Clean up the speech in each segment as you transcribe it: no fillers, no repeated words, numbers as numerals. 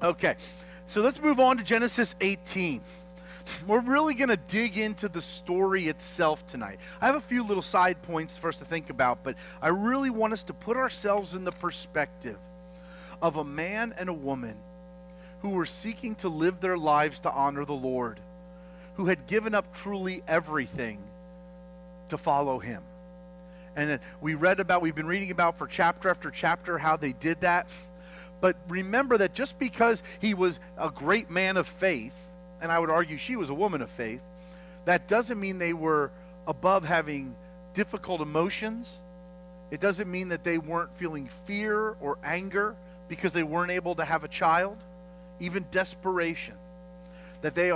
Okay, so let's move on to Genesis 18. We're really going to dig into the story itself tonight. I have a few little side points for us to think about, but I really want us to put ourselves in the perspective of a man and a woman who were seeking to live their lives to honor the Lord, who had given up truly everything to follow him. And then we've been reading about for chapter after chapter how they did that. But remember that just because he was a great man of faith, and I would argue she was a woman of faith, that doesn't mean they were above having difficult emotions. It doesn't mean that they weren't feeling fear or anger because they weren't able to have a child, even desperation. That they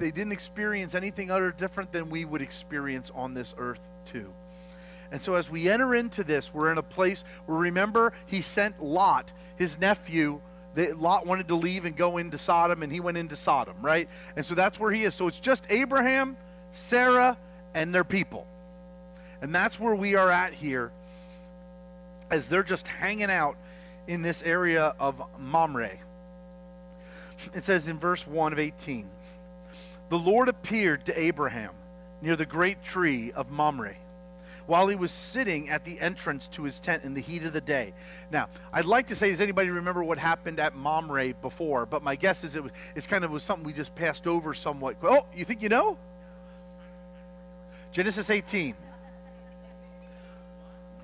didn't experience anything other different than we would experience on this earth too. And so as we enter into this, we're in a place where, remember, he sent Lot, his nephew. Lot wanted to leave and go into Sodom, and he went into Sodom, right? And so that's where he is. So it's just Abraham, Sarah, and their people. And that's where we are at here, as they're just hanging out in this area of Mamre. It says in verse 1 of 18, "The Lord appeared to Abraham near the great tree of Mamre, while he was sitting at the entrance to his tent in the heat of the day." Now, I'd like to say, does anybody remember what happened at Mamre before? But my guess is it's kind of was something we just passed over somewhat. Oh, you think you know? Genesis 18.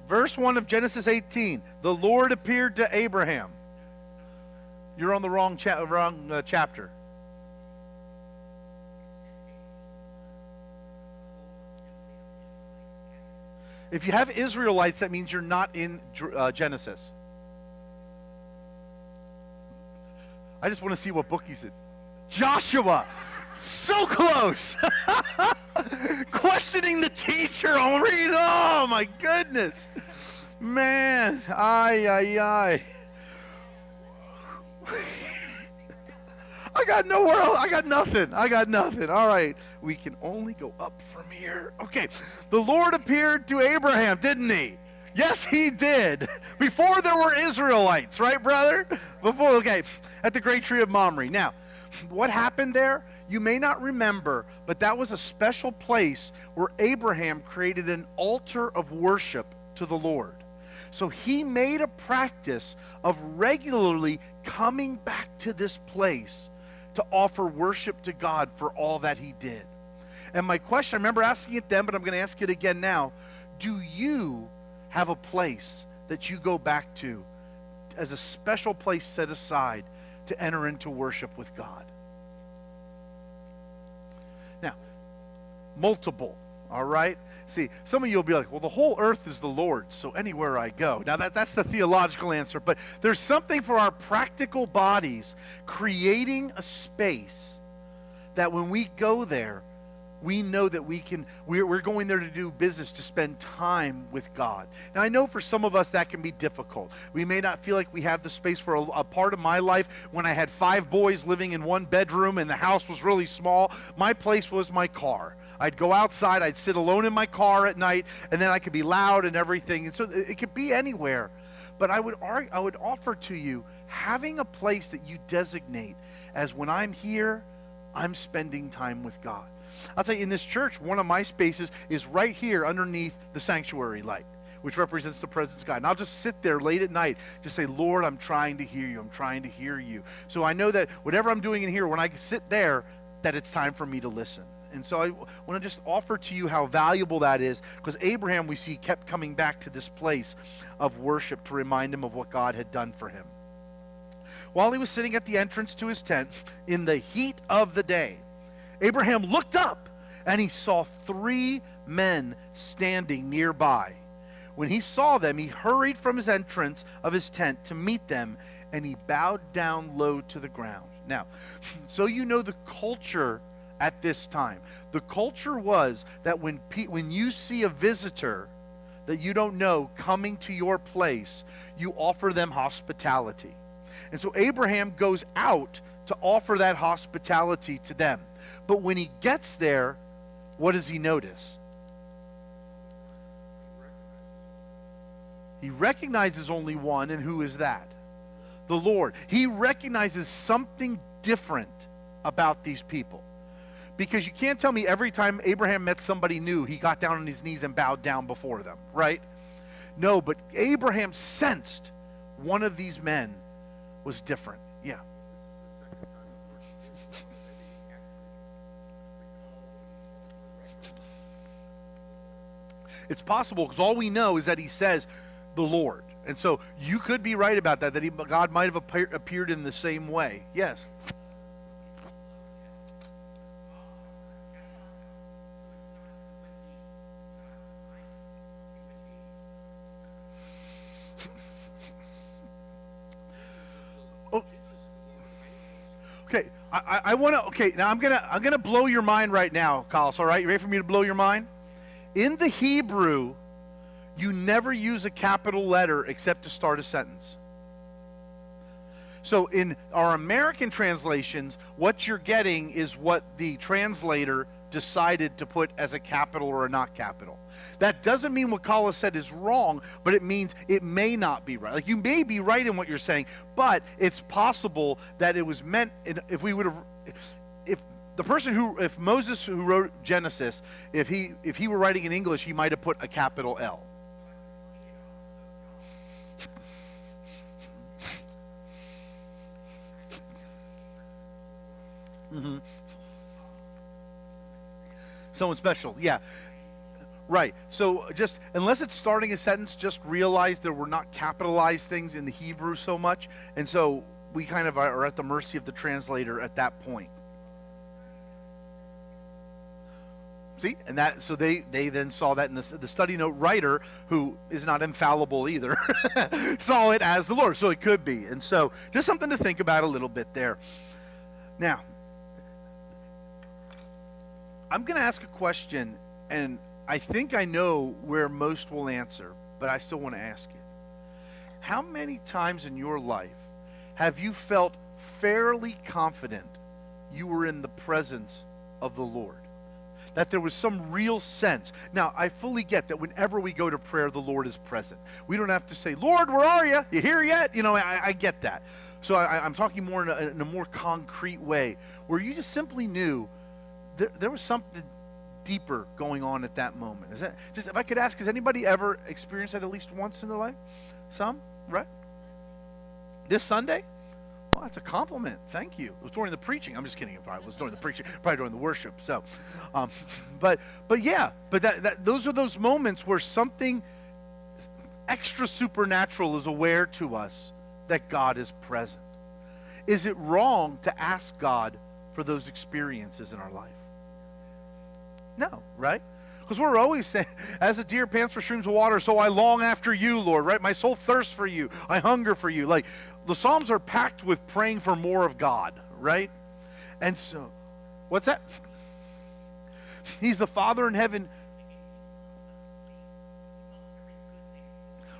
Verse 1 of Genesis 18. The Lord appeared to Abraham. You're on the wrong chapter. If you have Israelites, that means you're not in Genesis. I just want to see what book he's in. Joshua. So close. Questioning the teacher. I'm reading. Oh, my goodness. Man. Ay. I got nowhere else. I got nothing. All right. We can only go up from here. Okay. The Lord appeared to Abraham, didn't he? Yes, he did. Before there were Israelites, right, brother? Okay. At the great tree of Mamre. Now, what happened there? You may not remember, but that was a special place where Abraham created an altar of worship to the Lord. So he made a practice of regularly coming back to this place to offer worship to God for all that he did. And my question, I remember asking it then, but I'm going to ask it again now. Do you have a place that you go back to as a special place set aside to enter into worship with God? Now, multiple, all right? See, some of you will be like, well, the whole earth is the Lord's, so anywhere I go. Now, that's the theological answer, but there's something for our practical bodies, creating a space that when we go there, we know that we're going there to do business, to spend time with God. Now, I know for some of us that can be difficult. We may not feel like we have the space. For a part of my life, when I had 5 boys living in one bedroom and the house was really small, my place was my car. I'd go outside, I'd sit alone in my car at night, and then I could be loud and everything. And so it could be anywhere. But I would offer to you, having a place that you designate as, when I'm here, I'm spending time with God. I'll tell you, in this church, one of my spaces is right here underneath the sanctuary light, which represents the presence of God. And I'll just sit there late at night, just say, Lord, I'm trying to hear you. I'm trying to hear you. So I know that whatever I'm doing in here, when I sit there, that it's time for me to listen. And so I want to just offer to you how valuable that is, because Abraham, we see, kept coming back to this place of worship to remind him of what God had done for him. While he was sitting at the entrance to his tent in the heat of the day, Abraham looked up and he saw 3 men standing nearby. When he saw them, he hurried from his entrance of his tent to meet them, and he bowed down low to the ground. Now, so you know the culture at this time. The culture was that when you see a visitor that you don't know coming to your place, you offer them hospitality. And so Abraham goes out to offer that hospitality to them. But when he gets there, what does he notice? He recognizes only one, and who is that? the Lord. He recognizes something different about these people. Because you can't tell me every time Abraham met somebody new, he got down on his knees and bowed down before them, right? No, but Abraham sensed one of these men was different. Yeah. It's possible, because all we know is that he says the Lord. And so you could be right about that, God might have appeared in the same way. Yes. Okay, I want to. Okay, now I'm gonna blow your mind right now, Carlos. All right, you ready for me to blow your mind? In the Hebrew, you never use a capital letter except to start a sentence. So in our American translations, what you're getting is what the translator decided to put as a capital or a not capital. That doesn't mean what Carlos said is wrong, but it means it may not be right. Like, you may be right in what you're saying, but it's possible that it was meant, if we would have, if Moses, who wrote Genesis, if he were writing in English, he might have put a capital L. Mm-hmm. Someone special, yeah. Right. So just, unless it's starting a sentence, just realize that we're not capitalized things in the Hebrew so much. And so we kind of are at the mercy of the translator at that point. See? And that, so they then saw that in the study note writer, who is not infallible either, saw it as the Lord. So it could be. And so just something to think about a little bit there. Now, I'm going to ask a question, and I think I know where most will answer, but I still want to ask it. How many times in your life have you felt fairly confident you were in the presence of the Lord? That there was some real sense. Now, I fully get that whenever we go to prayer, the Lord is present. We don't have to say, Lord, where are you? You here yet? You know, I get that. So I'm talking more in a more concrete way, where you just simply knew there was something deeper going on at that moment. Is that just, if I could ask, has anybody ever experienced that at least once in their life? Some, right? This Sunday? Well, that's a compliment. Thank you. It was during the preaching. I'm just kidding. It probably was during the preaching, probably during the worship. So, but yeah, but those are those moments where something extra supernatural is aware to us that God is present. Is it wrong to ask God for those experiences in our life? No, right? Because we're always saying, as a deer pants for streams of water, so I long after you, Lord, right? My soul thirsts for you. I hunger for you. Like, the Psalms are packed with praying for more of God, right? And so, what's that? He's the Father in heaven.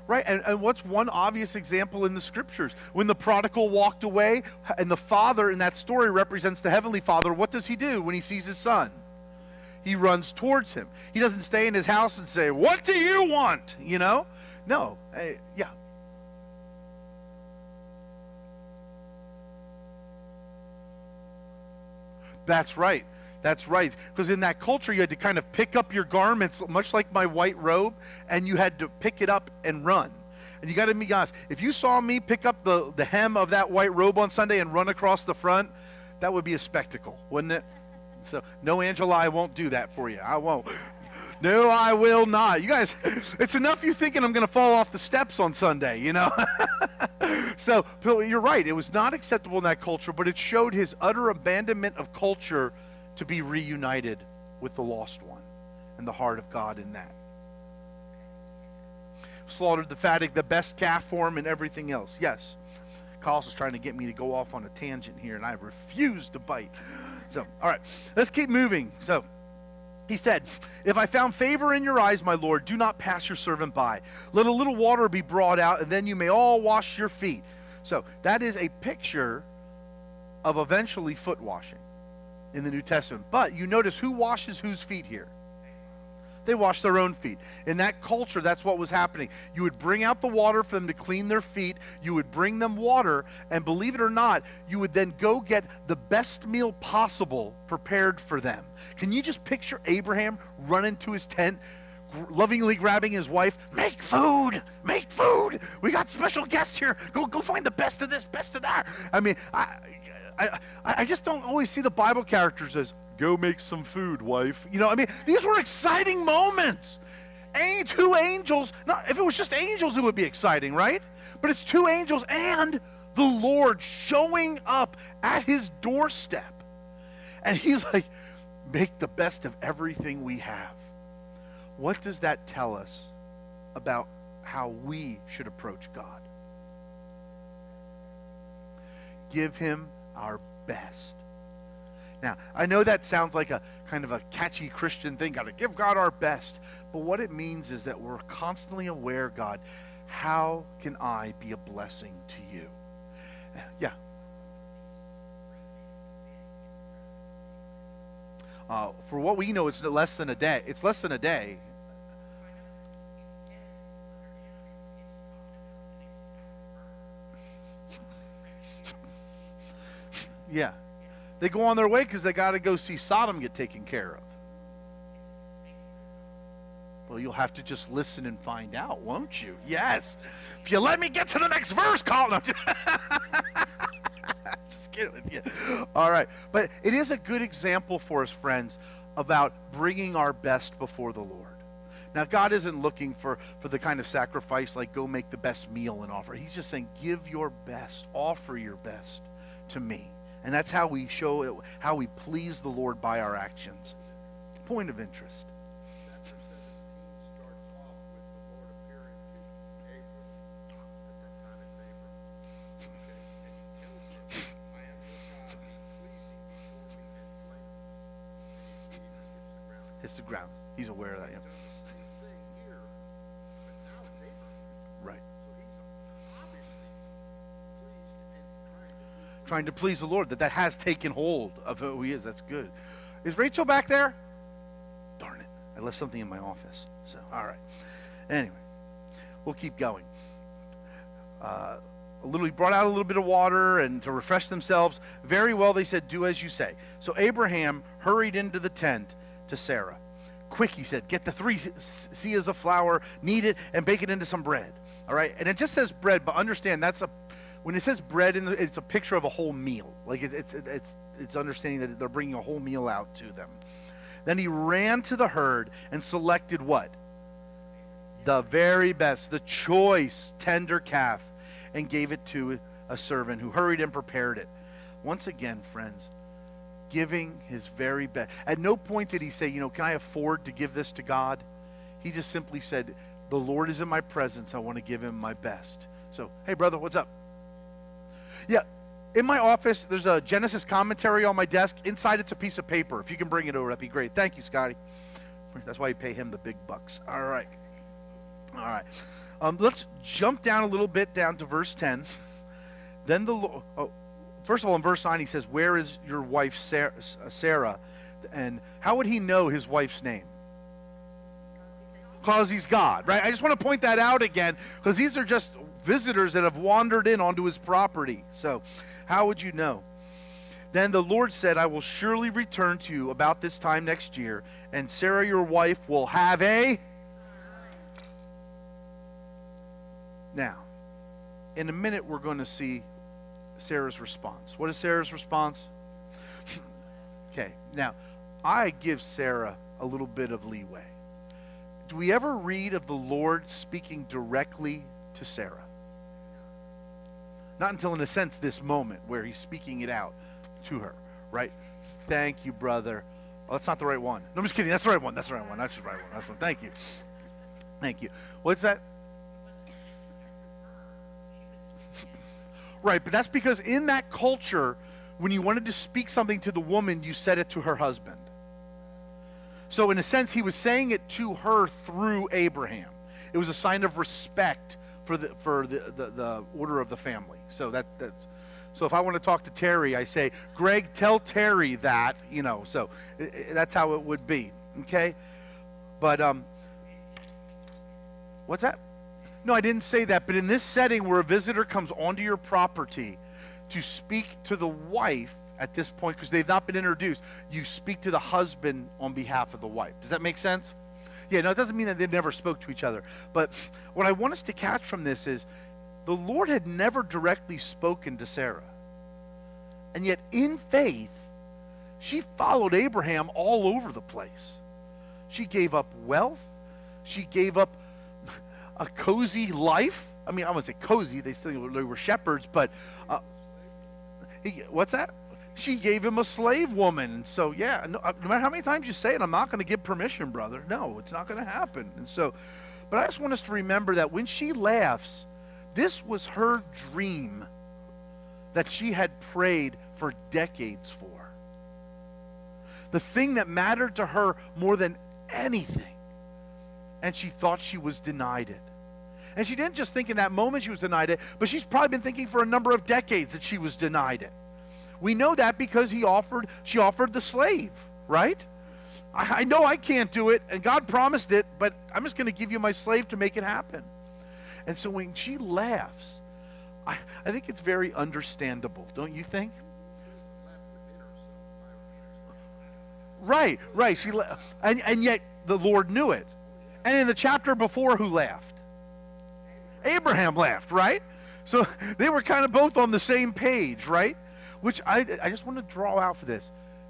Right, and what's one obvious example in the Scriptures? When the prodigal walked away, and the Father in that story represents the Heavenly Father, what does he do when he sees his son? He runs towards him. He doesn't stay in his house and say, what do you want? You know? No. Yeah. That's right. That's right. Because in that culture, you had to kind of pick up your garments, much like my white robe, and you had to pick it up and run. And you got to be honest, if you saw me pick up the hem of that white robe on Sunday and run across the front, that would be a spectacle, wouldn't it? So, no, Angela, I won't do that for you. I won't. No, I will not. You guys, it's enough you thinking I'm going to fall off the steps on Sunday, you know? So, you're right. It was not acceptable in that culture, but it showed his utter abandonment of culture to be reunited with the lost one and the heart of God in that. Slaughtered the fatted, the best calf for him and everything else. Yes. Carlos is trying to get me to go off on a tangent here, and I refuse to bite. So, all right, let's keep moving. So, he said, if I found favor in your eyes, my Lord, do not pass your servant by. Let a little water be brought out, and then you may all wash your feet. So, that is a picture of eventually foot washing in the New Testament. But you notice who washes whose feet here? They washed their own feet. In that culture, that's what was happening. You would bring out the water for them to clean their feet. You would bring them water, and believe it or not, you would then go get the best meal possible prepared for them. Can you just picture Abraham run into his tent, lovingly grabbing his wife? Make food! Make food! We got special guests here. Go find the best of this, best of that. I mean, I just don't always see the Bible characters as, go make some food, wife. You know, I mean, these were exciting moments. Two angels. Now, if it was just angels, it would be exciting, right? But it's two angels and the Lord showing up at his doorstep. And he's like, make the best of everything we have. What does that tell us about how we should approach God? Give him our best. Now, I know that sounds like a kind of a catchy Christian thing, got to give God our best. But what it means is that we're constantly aware, God, how can I be a blessing to you? Yeah. For what we know, it's less than a day. It's less than a day. Yeah. They go on their way because they got to go see Sodom get taken care of. Well, you'll have to just listen and find out, won't you? Yes. If you let me get to the next verse, Colin. Just kidding with you. All right. But it is a good example for us, friends, about bringing our best before the Lord. Now, God isn't looking for the kind of sacrifice like go make the best meal and offer. He's just saying give your best, offer your best to me. And that's how we show how we please the Lord by our actions. Point of interest. Chapter 17 starts off with the Lord appearing to Abram. At that time it's Abram. Okay? And he tells him, I am your God, be pleasing before me and blameless. And he immediately hits the ground. Hits the ground. He's aware of that, yeah. He does the same thing here, but now it's Abraham. Right. So he's obviously pleased and Trying to please the Lord, that has taken hold of who he is. That's good. Is Rachel back there? Darn it. I left something in my office. So, all right. Anyway, we'll keep going. He brought out a little bit of water and to refresh themselves. Very well, they said, do as you say. So Abraham hurried into the tent to Sarah. Quick, he said, get the 3 seahs of flour, knead it, and bake it into some bread. All right? And it just says bread, but understand when it says bread, it's a picture of a whole meal. Like it's understanding that they're bringing a whole meal out to them. Then he ran to the herd and selected what? The very best, the choice tender calf, and gave it to a servant who hurried and prepared it. Once again, friends, giving his very best. At no point did he say, can I afford to give this to God? He just simply said, the Lord is in my presence. I want to give him my best. So, hey, brother, what's up? Yeah, in my office, there's a Genesis commentary on my desk. Inside, it's a piece of paper. If you can bring it over, that'd be great. Thank you, Scotty. That's why you pay him the big bucks. All right. All right. Let's jump down a little bit down to verse 10. Then first of all, in verse 9, he says, where is your wife Sarah? And how would he know his wife's name? Because he's God, right? I just want to point that out again, because these are just visitors that have wandered in onto his property. So how would you know? Then the Lord said, I will surely return to you about this time next year, and Sarah your wife will have a... Now, in a minute we're going to see Sarah's response. What is Sarah's response? Okay, now, I give Sarah a little bit of leeway. Do we ever read of the Lord speaking directly to Sarah? Not until, in a sense, this moment where he's speaking it out to her, right? Thank you, brother. Oh, that's not the right one. No, I'm just kidding. That's the right one. That's the right one. That's the right one. That's the one. Thank you. Thank you. What's that? Right, but that's because in that culture, when you wanted to speak something to the woman, you said it to her husband. So in a sense, he was saying it to her through Abraham. It was a sign of respect for the order of the family. So so if I want to talk to Terry, I say, Greg, tell Terry that, so that's how it would be. Okay? But what's that? No, I didn't say that. But in this setting where a visitor comes onto your property to speak to the wife at this point, because they've not been introduced, you speak to the husband on behalf of the wife. Does that make sense? Yeah, no, it doesn't mean that they never spoke to each other. But what I want us to catch from this is the Lord had never directly spoken to Sarah. And yet in faith, she followed Abraham all over the place. She gave up wealth. She gave up a cozy life. I mean, I wouldn't say cozy. They still were shepherds, but what's that? She gave him a slave woman. And so, yeah, no matter how many times you say it, I'm not going to give permission, brother. No, it's not going to happen. And so, but I just want us to remember that when she laughs, this was her dream that she had prayed for decades for. The thing that mattered to her more than anything. And she thought she was denied it. And she didn't just think in that moment she was denied it, but she's probably been thinking for a number of decades that she was denied it. We know that because she offered the slave, right? I know I can't do it, and God promised it, but I'm just going to give you my slave to make it happen. And so when she laughs, I think it's very understandable, don't you think? Right. And yet the Lord knew it. And in the chapter before, who laughed? Abraham laughed, right? So they were kind of both on the same page, right? Which I just want to draw out for this.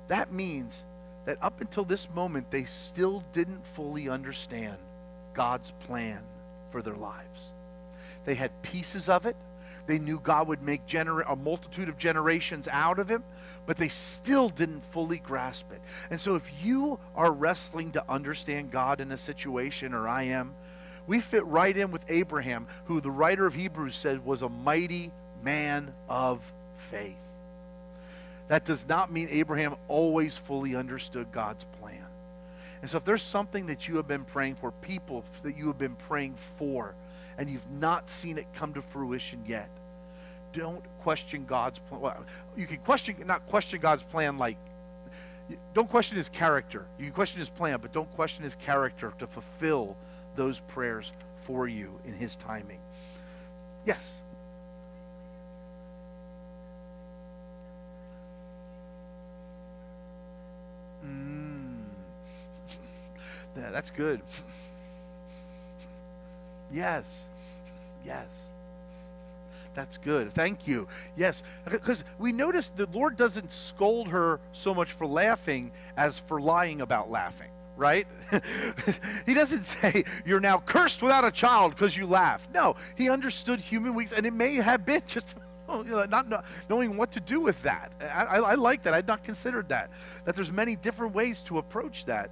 That means that up until this moment, they still didn't fully understand God's plan for their lives. They had pieces of it. They knew God would make a multitude of generations out of him, but they still didn't fully grasp it. And so if you are wrestling to understand God in a situation, or I am, we fit right in with Abraham, who the writer of Hebrews said was a mighty man of faith. That does not mean Abraham always fully understood God's plan. And so if there's something that you have been praying for, people that you have been praying for, and you've not seen it come to fruition yet, don't question God's plan. Well, you can not question God's plan like, don't question his character. You can question his plan, but don't question his character to fulfill those prayers for you in his timing. Yes. Yeah, that's good. Yes. That's good. Thank you. Yes, because we notice the Lord doesn't scold her so much for laughing as for lying about laughing, right? He doesn't say, you're now cursed without a child because you laugh. No, he understood human weakness, and it may have been just not knowing what to do with that. I like that. I'd not considered that there's many different ways to approach that.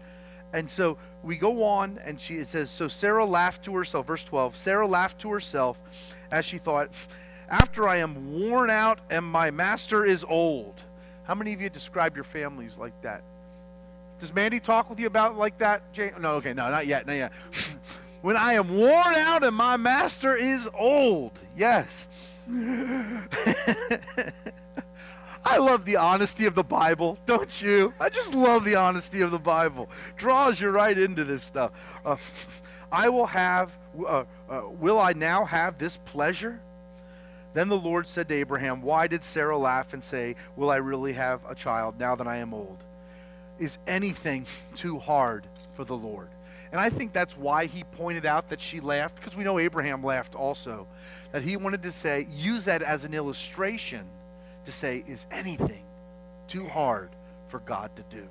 And so we go on, and it says, so Sarah laughed to herself, verse 12, Sarah laughed to herself as she thought, after I am worn out and my master is old. How many of you describe your families like that? Does Mandy talk with you about it like that, Jane? No, okay, no, not yet. When I am worn out and my master is old. Yes. I love the honesty of the Bible, don't you? I just love the honesty of the Bible. Draws you right into this stuff. Will I now have this pleasure? Then the Lord said to Abraham, why did Sarah laugh and say, will I really have a child now that I am old? Is anything too hard for the Lord? And I think that's why he pointed out that she laughed, because we know Abraham laughed also. That he wanted to use that as an illustration to say, is anything too hard for God to do?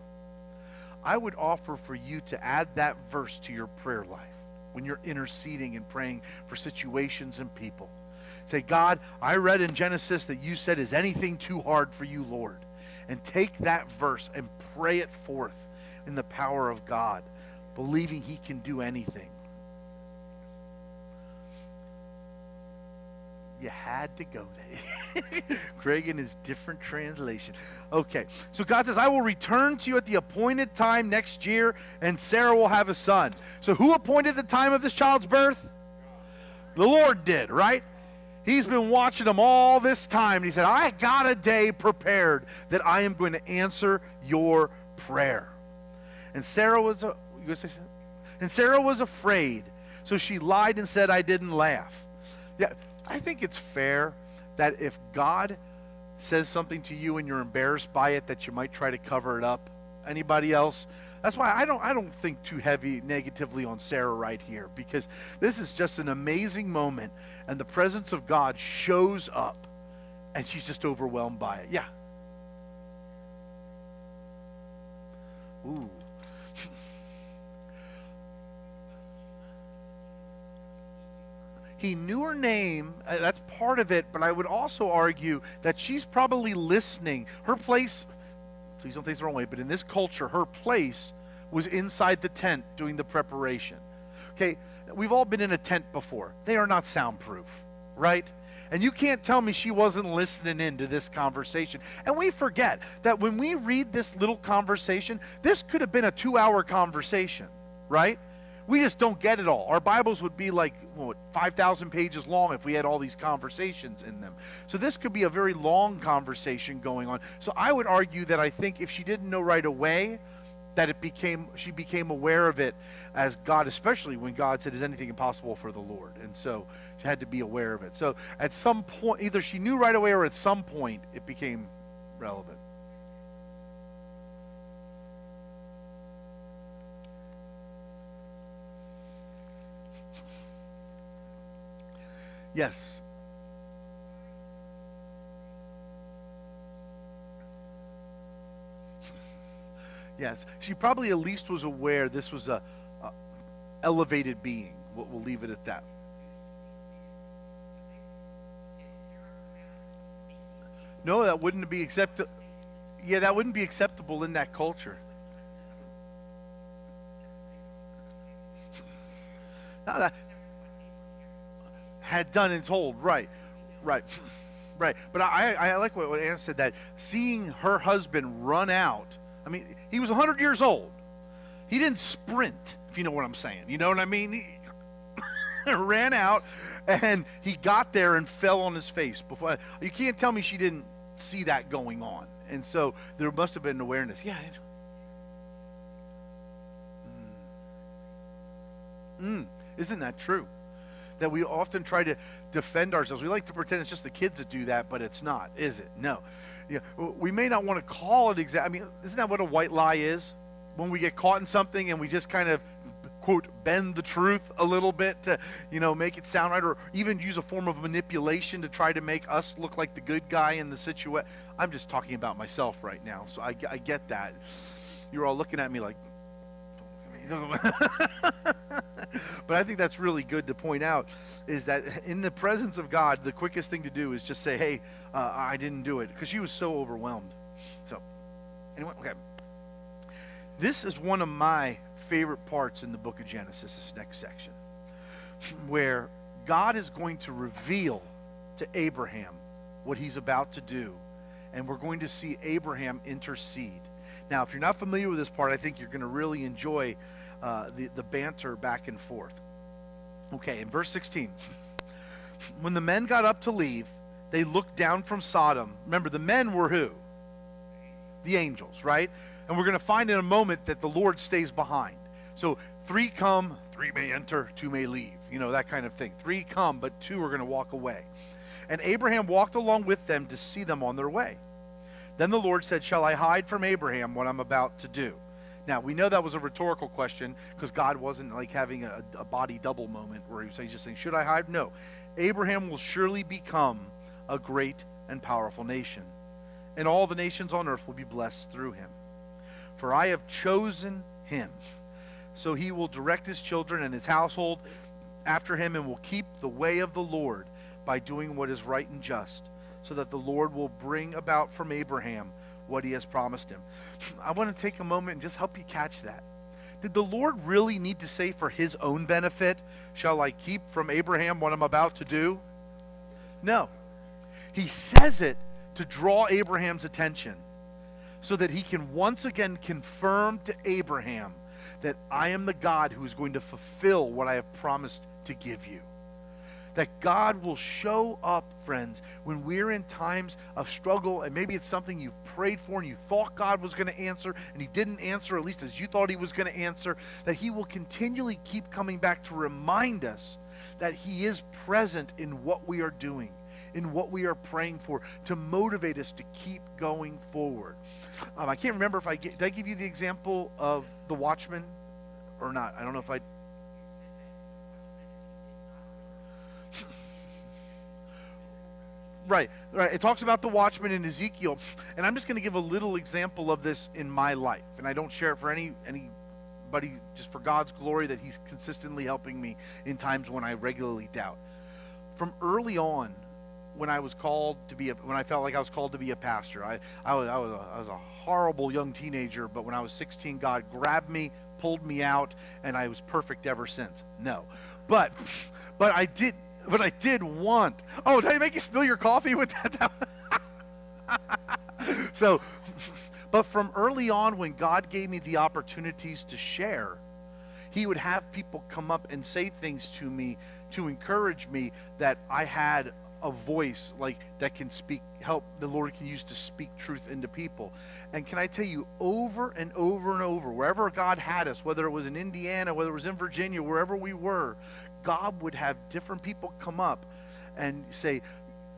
I would offer for you to add that verse to your prayer life when you're interceding and praying for situations and people. Say, God, I read in Genesis that you said, is anything too hard for you, Lord? And take that verse and pray it forth in the power of God, believing he can do anything. You had to go there. Craig in his different translation. Okay, so God says, I will return to you at the appointed time next year, and Sarah will have a son. So who appointed the time of this child's birth? The Lord did, right? He's been watching them all this time. And he said, I got a day prepared that I am going to answer your prayer. And Sarah was, you going to say something? And Sarah was afraid, so she lied and said, I didn't laugh. Yeah, I think it's fair that if God says something to you and you're embarrassed by it, that you might try to cover it up. Anybody else? That's why I don't think too heavy negatively on Sarah right here, because this is just an amazing moment, and the presence of God shows up, and she's just overwhelmed by it. Yeah. Ooh. He knew her name, that's part of it, but I would also argue that she's probably listening. Her place, please don't take it the wrong way, but in this culture, her place was inside the tent doing the preparation. Okay, we've all been in a tent before. They are not soundproof, right? And you can't tell me she wasn't listening into this conversation. And we forget that when we read this little conversation, this could have been a 2-hour conversation, right? We just don't get it all. Our Bibles would be like, 5,000 pages long if we had all these conversations in them. So this could be a very long conversation going on. So I would argue that I think if she didn't know right away, that she became aware of it as God, especially when God said, is anything impossible for the Lord? And so she had to be aware of it. So at some point, either she knew right away or at some point it became relevant. Yes. Yes. She probably at least was aware this was a elevated being. We'll leave it at that. No, that wouldn't be acceptable. Yeah, that wouldn't be acceptable in that culture. No, that had done and told, right. But I like what Anna said, that seeing her husband run out. I mean, he was 100 years old. He didn't sprint, if you know what I'm saying. You know what I mean? He ran out, and he got there and fell on his face. Before, you can't tell me she didn't see that going on. And so there must have been an awareness. Yeah. Isn't that true? That we often try to defend ourselves. We like to pretend it's just the kids that do that, but it's not, is it? No. Yeah, we may not want to call it exact. I mean, isn't that what a white lie is? When we get caught in something and we just kind of, quote, bend the truth a little bit to, make it sound right, or even use a form of manipulation to try to make us look like the good guy in the situation. I'm just talking about myself right now, so I get that. You're all looking at me like, but I think that's really good to point out, is that in the presence of God, the quickest thing to do is just say, hey, I didn't do it, because she was so overwhelmed. So, anyway, okay. This is one of my favorite parts in the book of Genesis, this next section, where God is going to reveal to Abraham what he's about to do, and we're going to see Abraham intercede. Now, if you're not familiar with this part, I think you're going to really enjoy the banter back and forth. Okay, in verse 16, when the men got up to leave, they looked down from Sodom. Remember, the men were who? The angels, right? And we're going to find in a moment that the Lord stays behind. So 3 come, 3 may enter, 2 may leave. That kind of thing. 3 come, but 2 are going to walk away. And Abraham walked along with them to see them on their way. Then the Lord said, shall I hide from Abraham what I'm about to do? Now, we know that was a rhetorical question, because God wasn't like having a body double moment where he's just saying, should I hide? No. Abraham will surely become a great and powerful nation, and all the nations on earth will be blessed through him. For I have chosen him, so he will direct his children and his household after him, and will keep the way of the Lord by doing what is right and just, so that the Lord will bring about from Abraham what he has promised him. I want to take a moment and just help you catch that. Did the Lord really need to say for his own benefit, shall I keep from Abraham what I'm about to do? No. He says it to draw Abraham's attention, so that he can once again confirm to Abraham that I am the God who is going to fulfill what I have promised to give you. that God will show up, friends, when we're in times of struggle, and maybe it's something you've prayed for and you thought God was going to answer, and he didn't answer, at least as you thought he was going to answer, that he will continually keep coming back to remind us that he is present in what we are doing, in what we are praying for, to motivate us to keep going forward. I can't remember if did I give you the example of the watchman or not? I don't know if I... Right. It talks about the watchman in Ezekiel, and I'm just going to give a little example of this in my life, and I don't share it for anybody, just for God's glory, that he's consistently helping me in times when I regularly doubt. From early on, when I was called to be when I felt like I was called to be a pastor, I was a horrible young teenager, but when I was 16, God grabbed me, pulled me out, and I was perfect ever since. No, but I did want. Oh, did I make you spill your coffee with that? So, but from early on, when God gave me the opportunities to share, he would have people come up and say things to me to encourage me that I had a voice like that can help the Lord can use to speak truth into people. And can I tell you, over and over and over, wherever God had us, whether it was in Indiana, whether it was in Virginia, wherever we were, God would have different people come up and say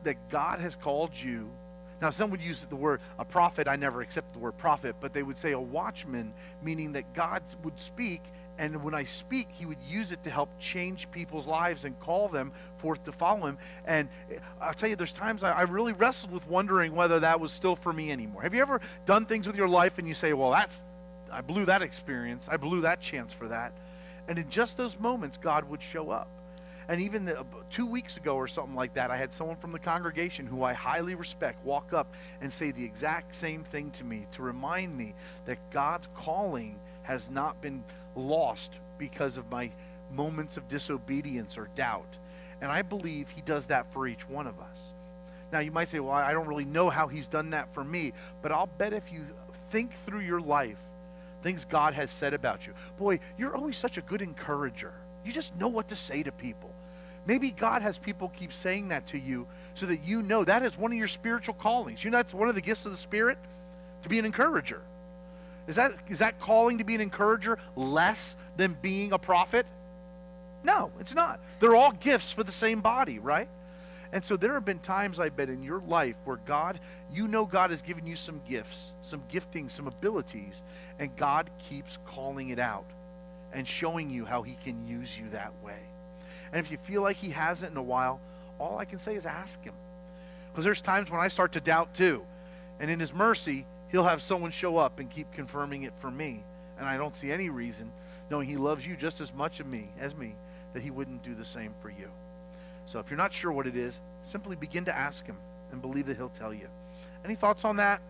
that God has called you. Now, some would use the word a prophet. I never accept the word prophet, but they would say a watchman, meaning that God would speak, and when I speak, he would use it to help change people's lives and call them forth to follow him. And I'll tell you, there's times I really wrestled with wondering whether that was still for me anymore. Have you ever done things with your life and you say, well, I blew that experience. I blew that chance for that. And in just those moments, God would show up. And even 2 weeks ago or something like that, I had someone from the congregation who I highly respect walk up and say the exact same thing to me to remind me that God's calling has not been lost because of my moments of disobedience or doubt. And I believe he does that for each one of us. Now, you might say, well, I don't really know how he's done that for me, but I'll bet if you think through your life, things God has said about you. Boy, you're always such a good encourager. You just know what to say to people. Maybe God has people keep saying that to you so that you know that is one of your spiritual callings. You know that's one of the gifts of the Spirit, to be an encourager. Is that calling to be an encourager less than being a prophet? No, it's not. They're all gifts for the same body, right? And so there have been times, I bet, in your life where God has given you some gifts, some giftings, some abilities, and God keeps calling it out and showing you how he can use you that way. And if you feel like he hasn't in a while, all I can say is ask him. Because there's times when I start to doubt too. And in his mercy, he'll have someone show up and keep confirming it for me. And I don't see any reason, knowing he loves you just as much as me, that he wouldn't do the same for you. So if you're not sure what it is, simply begin to ask him and believe that he'll tell you. Any thoughts on that?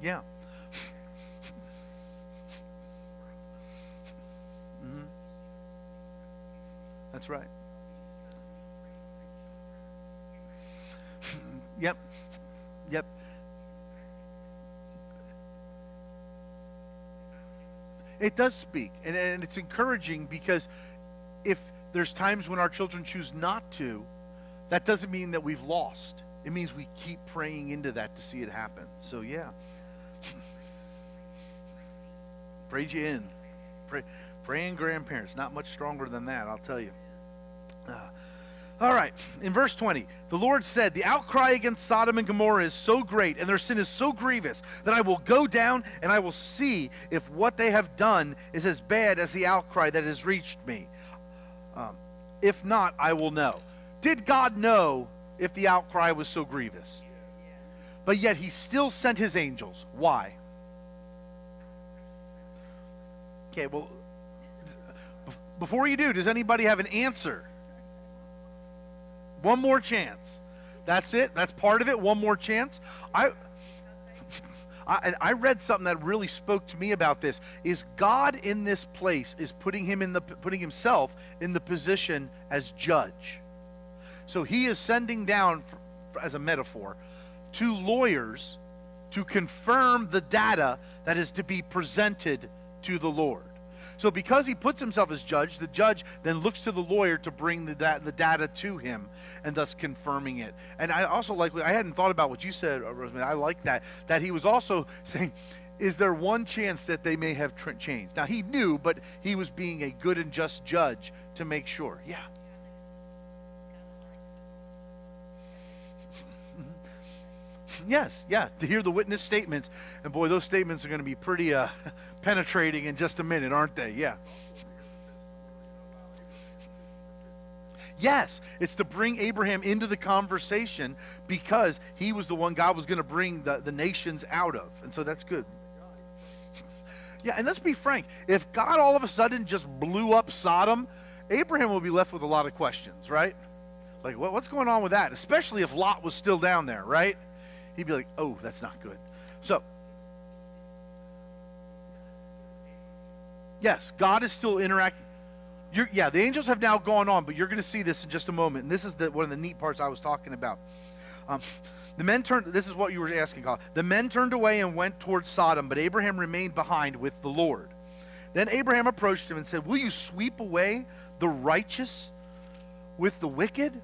Yeah. Mm-hmm. That's right. Yep. Yep. It does speak, and it's encouraging, because if there's times when our children choose not to, that doesn't mean that we've lost. It means we keep praying into that to see it happen. So yeah. Prayed you in. Praying grandparents, not much stronger than that, I'll tell you. All right, in verse 20, the Lord said, the outcry against Sodom and Gomorrah is so great, and their sin is so grievous, that I will go down and I will see if what they have done is as bad as the outcry that has reached me. If not, I will know. Did God know if the outcry was so grievous? But yet he still sent his angels. Why? Okay, well, before you do, does anybody have an answer? One more chance. That's it. That's part of it. One more chance. I read something that really spoke to me about this. Is God in this place is putting himself in the position as judge. So he is sending down, as a metaphor, 2 lawyers to confirm the data that is to be presented to the Lord. So because he puts himself as judge, the judge then looks to the lawyer to bring the data to him, and thus confirming it. And I also like, I hadn't thought about what you said, Rosemary. I like that he was also saying, is there one chance that they may have changed? Now he knew, but he was being a good and just judge to make sure. Yeah. Yes, yeah, to hear the witness statements. And boy, those statements are going to be pretty penetrating in just a minute, aren't they? Yeah. Yes, it's to bring Abraham into the conversation because he was the one God was going to bring the nations out of. And so that's good. Yeah, and let's be frank. If God all of a sudden just blew up Sodom, Abraham will be left with a lot of questions, right? Like, what's going on with that? Especially if Lot was still down there, right? He'd be like, oh, that's not good. So, yes, God is still interacting. The angels have now gone on, but you're going to see this in just a moment. And this is one of the neat parts I was talking about. The men turned, this is what you were asking, God. The men turned away and went towards Sodom, but Abraham remained behind with the Lord. Then Abraham approached him and said, will you sweep away the righteous with the wicked?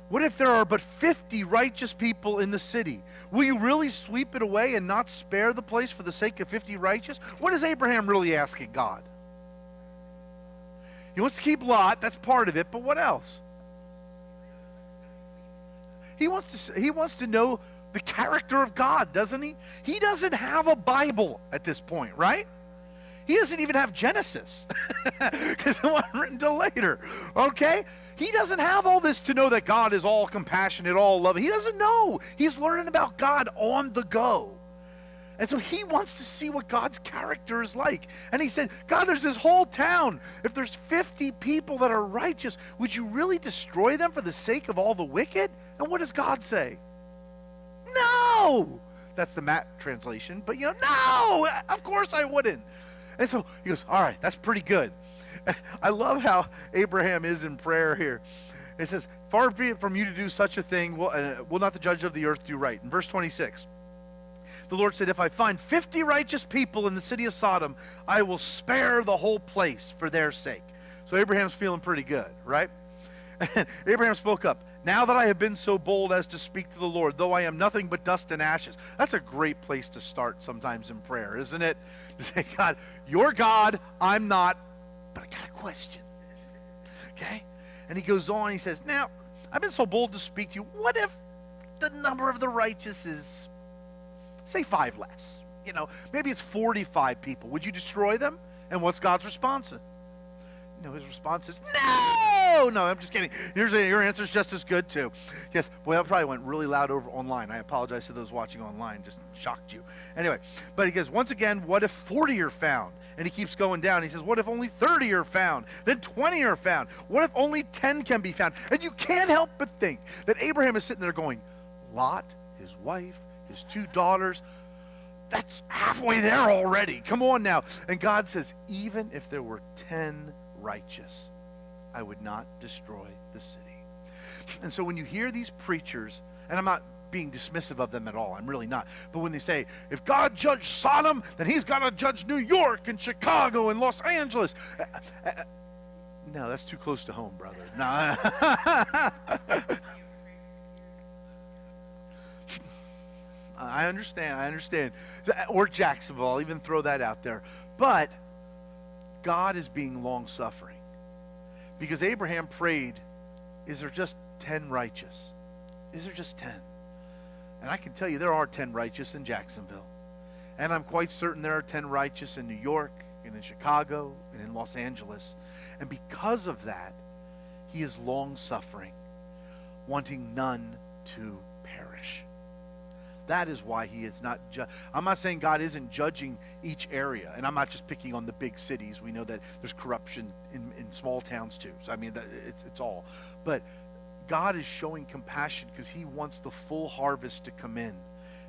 What if there are but 50 righteous people in the city? Will you really sweep it away and not spare the place for the sake of 50 righteous? What is Abraham really asking God? He wants to keep Lot, that's part of it, but what else? He wants to know the character of God, doesn't he? He doesn't have a Bible at this point, right? He doesn't even have Genesis because it wasn't written till later, okay? He doesn't have all this to know that God is all compassionate, all loving. He doesn't know. He's learning about God on the go. And so he wants to see what God's character is like. And he said, God, there's this whole town. If there's 50 people that are righteous, would you really destroy them for the sake of all the wicked? And what does God say? No! That's the Matt translation. But, no! Of course I wouldn't. And so he goes, all right, that's pretty good. I love how Abraham is in prayer here. It says, far be it from you to do such a thing, will not the judge of the earth do right? In verse 26, the Lord said, if I find 50 righteous people in the city of Sodom, I will spare the whole place for their sake. So Abraham's feeling pretty good, right? And Abraham spoke up. Now that I have been so bold as to speak to the Lord, though I am nothing but dust and ashes. That's a great place to start sometimes in prayer, isn't it? To say, God, you're God, I'm not, but I got a question. Okay? And he goes on, he says, now, I've been so bold to speak to you. What if the number of the righteous is, say, 5 less? Maybe it's 45 people. Would you destroy them? And what's God's response? His response is, no, I'm just kidding. Your answer is just as good, too. Yes, boy, that probably went really loud over online. I apologize to those watching online. Just shocked you. Anyway, but he goes, once again, what if 40 are found? And he keeps going down. He says, what if only 30 are found? Then 20 are found. What if only 10 can be found? And you can't help but think that Abraham is sitting there going, Lot, his wife, his 2 daughters, that's halfway there already. Come on now. And God says, even if there were 10 righteous, I would not destroy the city. And so when you hear these preachers, and I'm not being dismissive of them at all, I'm really not, but when they say, if God judged Sodom, then he's got to judge New York and Chicago and Los Angeles. No, that's too close to home, brother. No. I understand. Or Jacksonville, I'll even throw that out there. But God is being long-suffering. Because Abraham prayed, is there just 10 righteous? Is there just 10? And I can tell you there are 10 righteous in Jacksonville. And I'm quite certain there are 10 righteous in New York, and in Chicago, and in Los Angeles. And because of that, he is long-suffering, wanting none to perish. That is why he is not I'm not saying God isn't judging each area, and I'm not just picking on the big cities. We know that there's corruption in small towns too. So I mean, it's all. But God is showing compassion because he wants the full harvest to come in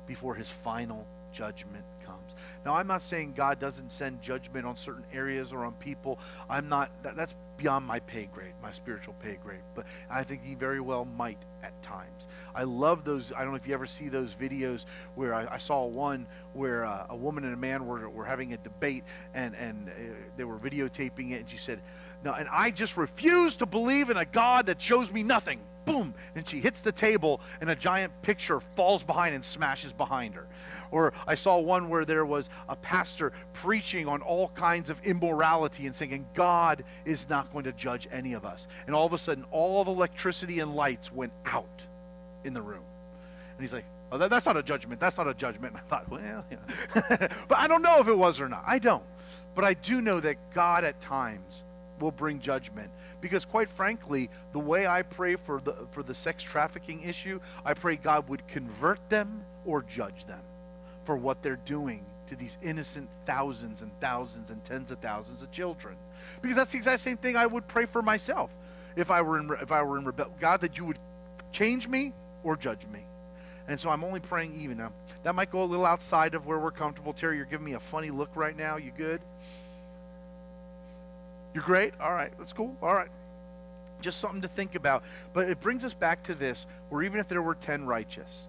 before his final judgment comes. Now, I'm not saying God doesn't send judgment on certain areas or on people. I'm not, that's beyond my pay grade, my spiritual pay grade. But I think he very well might at times. I love those. I don't know if you ever see those videos where I saw one where a woman and a man were having a debate, and they were videotaping it, and she said, "No, and I just refuse to believe in a God that shows me nothing." Boom! And she hits the table, and a giant picture falls behind and smashes behind her. Or I saw one where there was a pastor preaching on all kinds of immorality and saying, God is not going to judge any of us. And all of a sudden, all the electricity and lights went out in the room. And he's like, oh, that's not a judgment. That's not a judgment. And I thought, well, yeah. But I don't know if it was or not. I don't. But I do know that God at times will bring judgment. Because quite frankly, the way I pray for the sex trafficking issue, I pray God would convert them or judge them for what they're doing to these innocent thousands and thousands and tens of thousands of children. Because that's the exact same thing I would pray for myself if I were in rebellion. God, that you would change me or judge me. And so I'm only praying even now. That might go a little outside of where we're comfortable. Terry, you're giving me a funny look right now. You good? You're great? All right, that's cool. All right. Just something to think about. But it brings us back to this, where even if there were 10 righteous,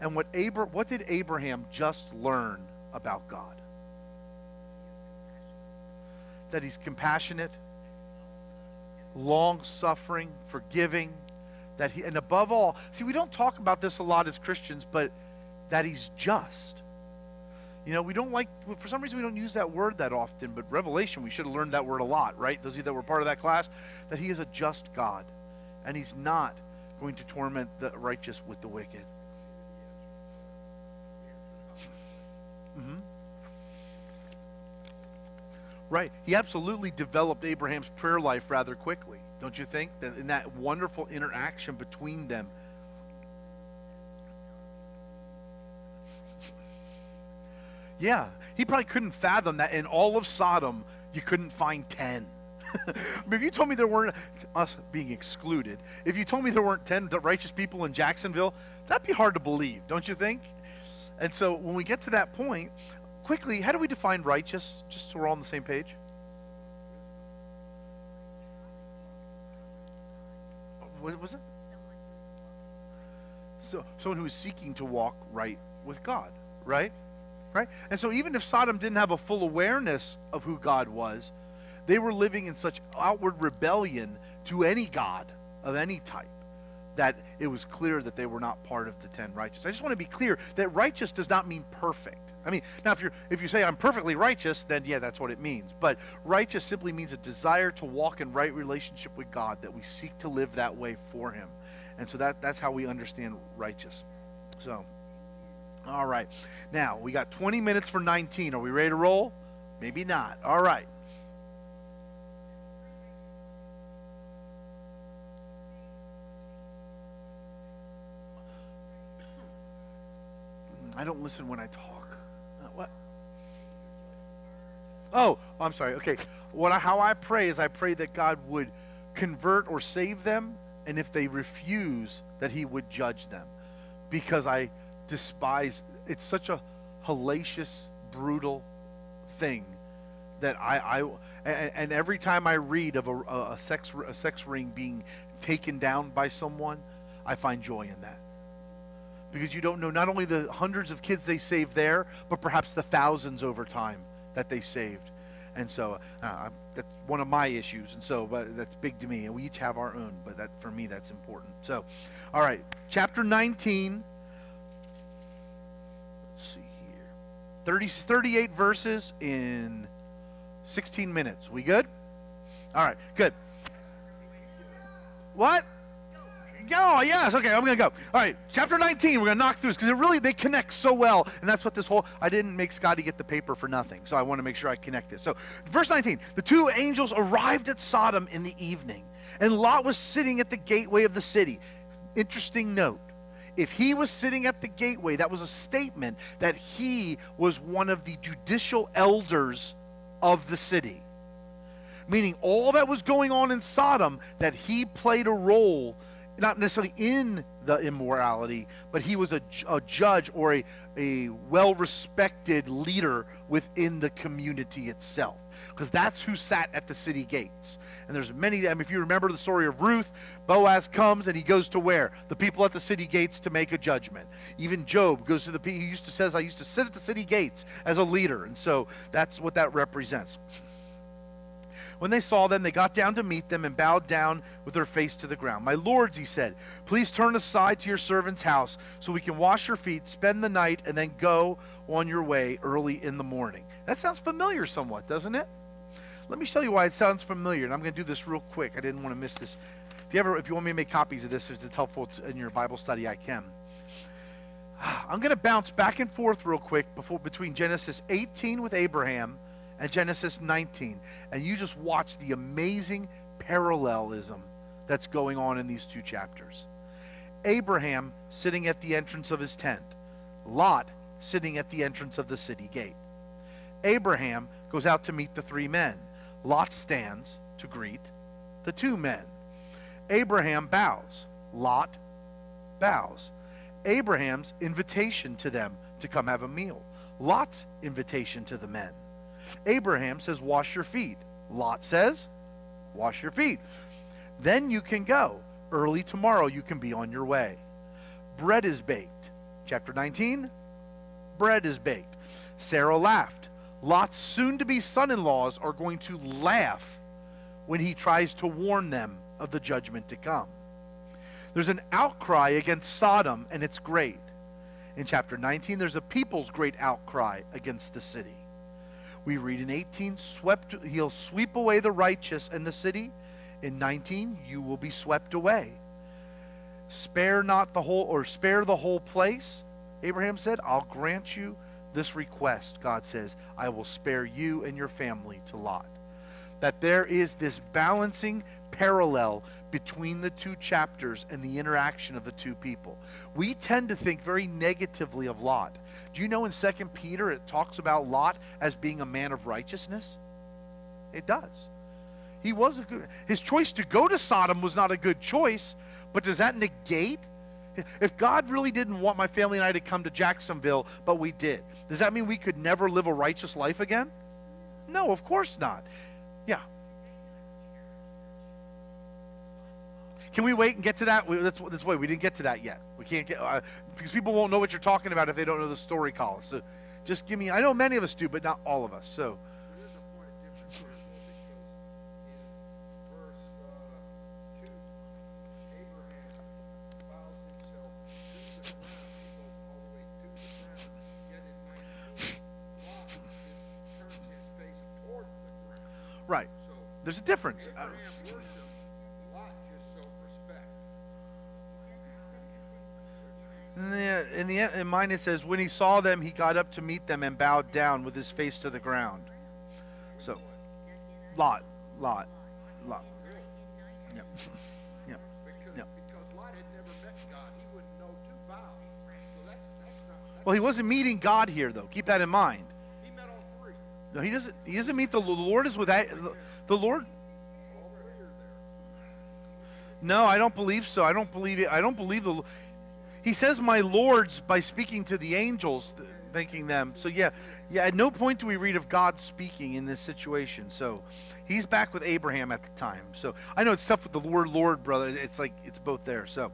and what did Abraham just learn about God? That he's compassionate, long-suffering, forgiving, and above all, see, we don't talk about this a lot as Christians, but that he's just. You know, we don't like, for some reason we don't use that word that often, but Revelation, we should have learned that word a lot, right? Those of you that were part of that class, that he is a just God, and he's not going to torment the righteous with the wicked. Mm-hmm. Right. He absolutely developed Abraham's prayer life rather quickly, don't you think? That in that wonderful interaction between them. Yeah, he probably couldn't fathom that in all of Sodom you couldn't find 10. I mean, if you told me there weren't, us being excluded, if you told me there weren't 10 righteous people in Jacksonville, that'd be hard to believe, don't you think? And so when we get to that point, quickly, how do we define righteous, just so we're all on the same page? What was it? So, someone who is seeking to walk right with God, right? Right? And so even if Sodom didn't have a full awareness of who God was, they were living in such outward rebellion to any God of any type that it was clear that they were not part of the 10 righteous. I just want to be clear that righteous does not mean perfect. I mean, now if you say I'm perfectly righteous, then yeah, that's what it means. But righteous simply means a desire to walk in right relationship with God, that we seek to live that way for him. And so that's how we understand righteous. So, all right. Now, we got 20 minutes for 19. Are we ready to roll? Maybe not. All right. I don't listen when I talk. What? Oh, I'm sorry. Okay. How I pray is I pray that God would convert or save them, and if they refuse, that he would judge them. Because I despise, it's such a hellacious, brutal thing that and every time I read of a sex ring being taken down by someone, I find joy in that. Because you don't know not only the hundreds of kids they saved there, but perhaps the thousands over time that they saved. And so that's one of my issues. And so but that's big to me. And we each have our own. But that for me, that's important. So, all right. Chapter 19. Let's see here. 38 verses in 16 minutes. We good? All right. Good. What? Oh, yes. Okay, I'm going to go. All right, chapter 19, we're going to knock through this because they connect so well. And that's what this whole, I didn't make Scotty get the paper for nothing. So I want to make sure I connect this. So verse 19, the two angels arrived at Sodom in the evening, and Lot was sitting at the gateway of the city. Interesting note. If he was sitting at the gateway, that was a statement that he was one of the judicial elders of the city. Meaning all that was going on in Sodom, that he played a role not necessarily in the immorality, but he was a judge or a well-respected leader within the community itself, because that's who sat at the city gates. And there's many, I mean, if you remember the story of Ruth, Boaz comes and he goes to where? The people at the city gates to make a judgment. Even Job goes to the people, he says, I used to sit at the city gates as a leader. And so that's what that represents. When they saw them, they got down to meet them and bowed down with their face to the ground. My lords, he said, please turn aside to your servant's house so we can wash your feet, spend the night, and then go on your way early in the morning. That sounds familiar somewhat, doesn't it? Let me show you why it sounds familiar, and I'm going to do this real quick. I didn't want to miss this. If you want me to make copies of this, if it's helpful in your Bible study, I can. I'm going to bounce back and forth real quick between Genesis 18 with Abraham and Genesis 19, and you just watch the amazing parallelism that's going on in these two chapters. Abraham sitting at the entrance of his tent. Lot sitting at the entrance of the city gate. Abraham goes out to meet the three men. Lot stands to greet the two men. Abraham bows. Lot bows. Abraham's invitation to them to come have a meal. Lot's invitation to the men. Abraham says, wash your feet. Lot says, wash your feet. Then you can go. Early tomorrow you can be on your way. Bread is baked. Chapter 19, bread is baked. Sarah laughed. Lot's soon-to-be son-in-laws are going to laugh when he tries to warn them of the judgment to come. There's an outcry against Sodom, and it's great. In chapter 19, there's a people's great outcry against the city. We read in 18, he'll sweep away the righteous and the city. In 19, you will be swept away. Spare the whole place. Abraham said, I'll grant you this request. God says, I will spare you and your family to Lot. That there is this balancing parallel between the two chapters and the interaction of the two people. We tend to think very negatively of Lot. Do you know in 2 Peter it talks about Lot as being a man of righteousness? It does. He was his choice to go to Sodom was not a good choice, but does that negate? If God really didn't want my family and I to come to Jacksonville, but we did, does that mean we could never live a righteous life again? No, of course not. Yeah. Can we wait and get to that? That's why we didn't get to that yet. We can't get, because people won't know what you're talking about if they don't know the story, Colin. So just give me, I know many of us do, but not all of us. So. There is a point of difference here, though, because in verse 2, Abraham bows himself to the ground. He goes all the way to the ground. Yet in 19, Lot turns his face toward the ground. Right. So there's a difference. Abraham worshipped, Lot just self-respect. In mine it says, when he saw them, he got up to meet them and bowed down with his face to the ground. So, Lot. Yep. Yep. Because Lot had never met God. He wouldn't know to bow. So that's not. Well, he wasn't meeting God here, though. Keep that in mind. He met all three. No, he doesn't. He doesn't meet the Lord. Is with the Lord. All three are there. No, I don't believe so. I don't believe it. I don't believe He says, my lords, by speaking to the angels, thanking them. So yeah, at no point do we read of God speaking in this situation. So he's back with Abraham at the time. So I know it's tough with the word Lord, brother. It's like it's both there. So,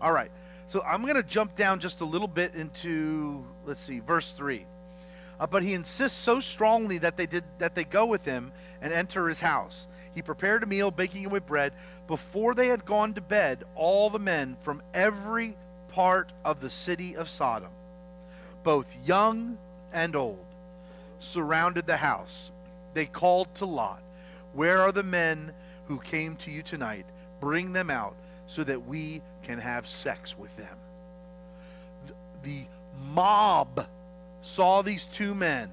all right. So I'm going to jump down just a little bit into, let's see, verse 3. But he insists so strongly that they go with him and enter his house. He prepared a meal, baking it with bread. Before they had gone to bed, all the men from every part of the city of Sodom, both young and old, surrounded the house. They called to Lot, where are the men who came to you tonight? Bring them out so that we can have sex with them. The mob saw these two men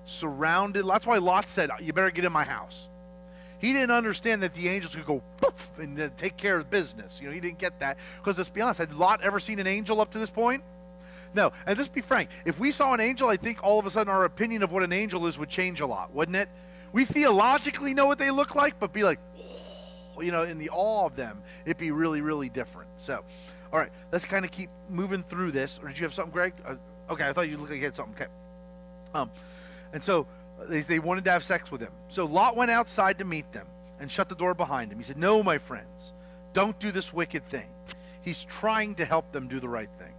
surrounded. That's why Lot said, you better get in my house. He didn't understand that the angels could go poof and take care of business. He didn't get that. Because let's be honest, had Lot ever seen an angel up to this point? No. And let's be frank. If we saw an angel, I think all of a sudden our opinion of what an angel is would change a lot, wouldn't it? We theologically know what they look like, but be like, oh. in the awe of them, it'd be really, really different. So, all right, let's kind of keep moving through this. Or did you have something, Greg? Okay, I thought you looked like you had something. Okay. And so they wanted to have sex with him. So Lot went outside to meet them and shut the door behind him. He said, "No, my friends, don't do this wicked thing." He's trying to help them do the right thing.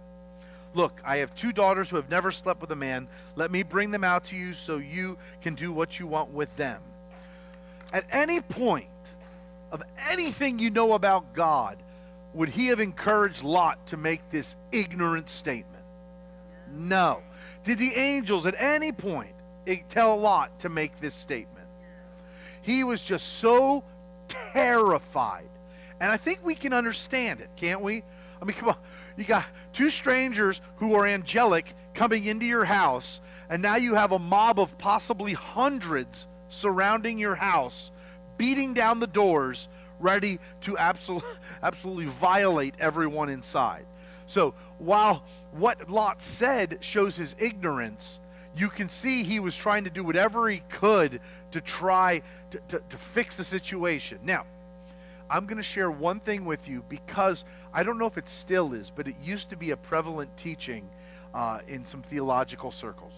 "Look, I have 2 daughters who have never slept with a man. Let me bring them out to you so you can do what you want with them." At any point of anything you know about God, would he have encouraged Lot to make this ignorant statement? No. Did the angels at any point tell Lot to make this statement? He was just so terrified. And I think we can understand it, can't we? I mean, come on. You got 2 strangers who are angelic coming into your house, and now you have a mob of possibly hundreds surrounding your house, beating down the doors, ready to absolutely violate everyone inside. So while what Lot said shows his ignorance, you can see he was trying to do whatever he could to try to fix the situation. Now, I'm going to share one thing with you, because I don't know if it still is, but it used to be a prevalent teaching in some theological circles.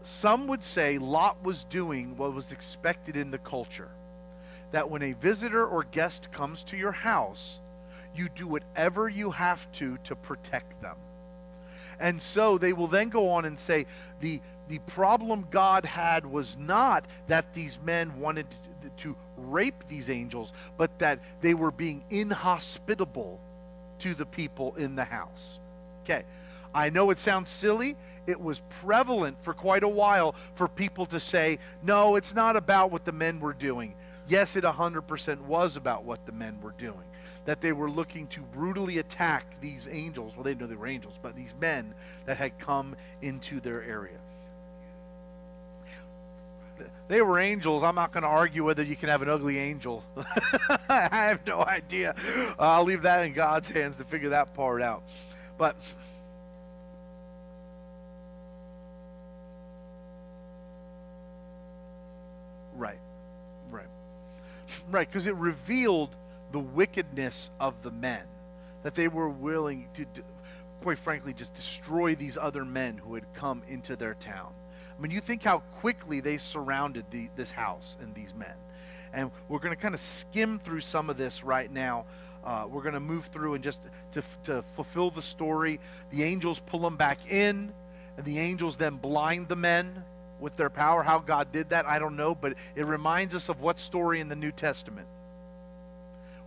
Some would say Lot was doing what was expected in the culture. That when a visitor or guest comes to your house, you do whatever you have to protect them. And so they will then go on and say the problem God had was not that these men wanted to rape these angels, but that they were being inhospitable to the people in the house. Okay, I know it sounds silly. It was prevalent for quite a while for people to say, no, it's not about what the men were doing. Yes, it 100% was about what the men were doing. That they were looking to brutally attack these angels. Well, they didn't know they were angels, but these men that had come into their area. They were angels. I'm not going to argue whether you can have an ugly angel. I have no idea. I'll leave that in God's hands to figure that part out. But right, because it revealed the wickedness of the men, that they were willing to, quite frankly, just destroy these other men who had come into their town. I mean, you think how quickly they surrounded this house and these men. And we're going to kind of skim through some of this right now. We're going to move through and just to fulfill the story. The angels pull them back in, and the angels then blind the men with their power. How God did that, I don't know, but it reminds us of what story in the New Testament?